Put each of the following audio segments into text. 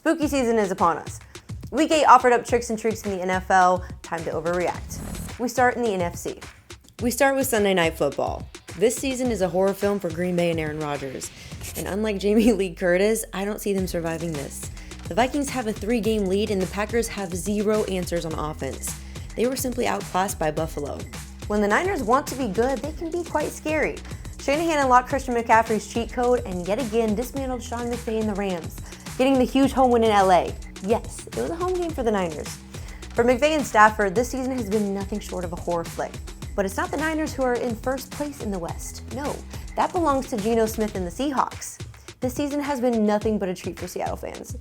Spooky season is upon us. Week 8 offered up tricks and treats in the NFL. Time to overreact. We start in the NFC. We start with Sunday Night Football. This season is a horror film for Green Bay and Aaron Rodgers. And unlike Jamie Lee Curtis, I don't see them surviving this. The Vikings have a 3-game lead and the Packers have 0 answers on offense. They were simply outclassed by Buffalo. When the Niners want to be good, they can be quite scary. Shanahan unlocked Christian McCaffrey's cheat code and yet again dismantled Sean McVay and the Rams, getting the huge home win in LA. Yes, it was a home game for the Niners. For McVay and Stafford, this season has been nothing short of a horror flick. But it's not the Niners who are in first place in the West. No, that belongs to Geno Smith and the Seahawks. This season has been nothing but a treat for Seattle fans.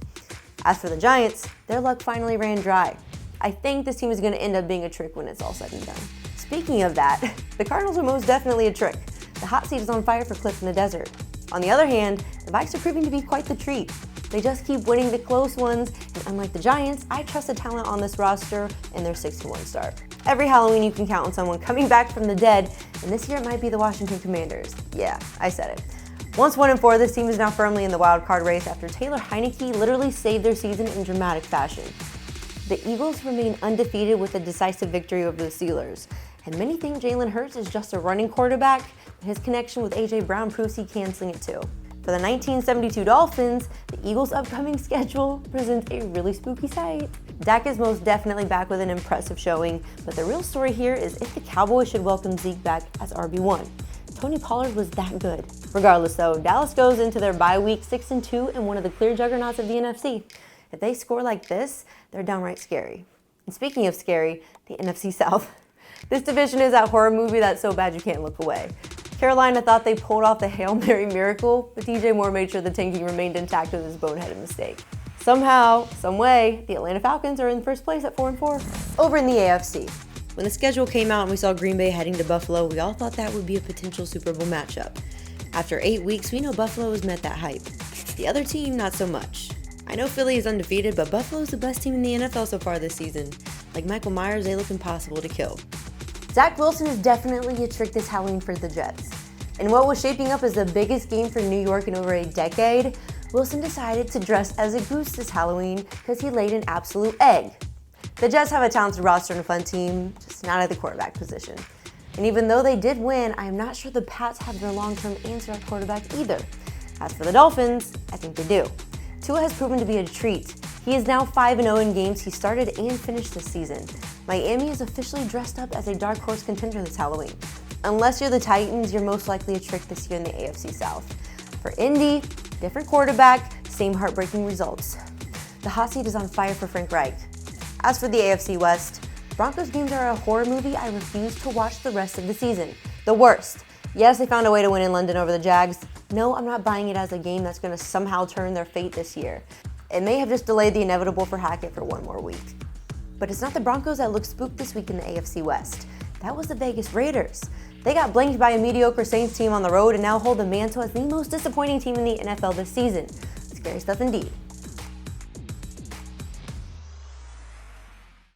As for the Giants, their luck finally ran dry. I think this team is going to end up being a trick when it's all said and done. Speaking of that, the Cardinals are most definitely a trick. The hot seat is on fire for Cliff in the desert. On the other hand, the Vikes are proving to be quite the treat. They just keep winning the close ones, and unlike the Giants, I trust the talent on this roster and their 6-1 start. Every Halloween you can count on someone coming back from the dead, and this year it might be the Washington Commanders. Yeah, I said it. Once 1-4, this team is now firmly in the wild card race after Taylor Heineke literally saved their season in dramatic fashion. The Eagles remain undefeated with a decisive victory over the Steelers, and many think Jalen Hurts is just a running quarterback, but his connection with A.J. Brown proves he can sling it too. For the 1972 Dolphins, the Eagles' upcoming schedule presents a really spooky sight. Dak is most definitely back with an impressive showing, but the real story here is if the Cowboys should welcome Zeke back as RB1. Tony Pollard was that good. Regardless though, Dallas goes into their bye week 6-2 and one of the clear juggernauts of the NFC. If they score like this, they're downright scary. And speaking of scary, the NFC South. This division is that horror movie that's so bad you can't look away. Carolina thought they pulled off the Hail Mary miracle, but DJ Moore made sure the tanking remained intact with his boneheaded mistake. Somehow, someway, the Atlanta Falcons are in first place at 4-4. Over in the AFC. When the schedule came out and we saw Green Bay heading to Buffalo, we all thought that would be a potential Super Bowl matchup. After 8 weeks, we know Buffalo has met that hype. The other team, not so much. I know Philly is undefeated, but Buffalo is the best team in the NFL so far this season. Like Michael Myers, they look impossible to kill. Zach Wilson is definitely a trick this Halloween for the Jets. In what was shaping up as the biggest game for New York in over a decade, Wilson decided to dress as a goose this Halloween because he laid an absolute egg. The Jets have a talented roster and a fun team, just not at the quarterback position. And even though they did win, I am not sure the Pats have their long-term answer at quarterback either. As for the Dolphins, I think they do. Tua has proven to be a treat. He is now 5-0 in games he started and finished this season. Miami is officially dressed up as a dark horse contender this Halloween. Unless you're the Titans, you're most likely a trick this year in the AFC South. For Indy, different quarterback, same heartbreaking results. The hot seat is on fire for Frank Reich. As for the AFC West, Broncos games are a horror movie I refuse to watch the rest of the season. The worst. Yes, they found a way to win in London over the Jags. No, I'm not buying it as a game that's going to somehow turn their fate this year. It may have just delayed the inevitable for Hackett for one more week. But it's not the Broncos that look spooked this week in the AFC West. That was the Vegas Raiders. They got blanked by a mediocre Saints team on the road and now hold the mantle as the most disappointing team in the NFL this season. Scary stuff indeed.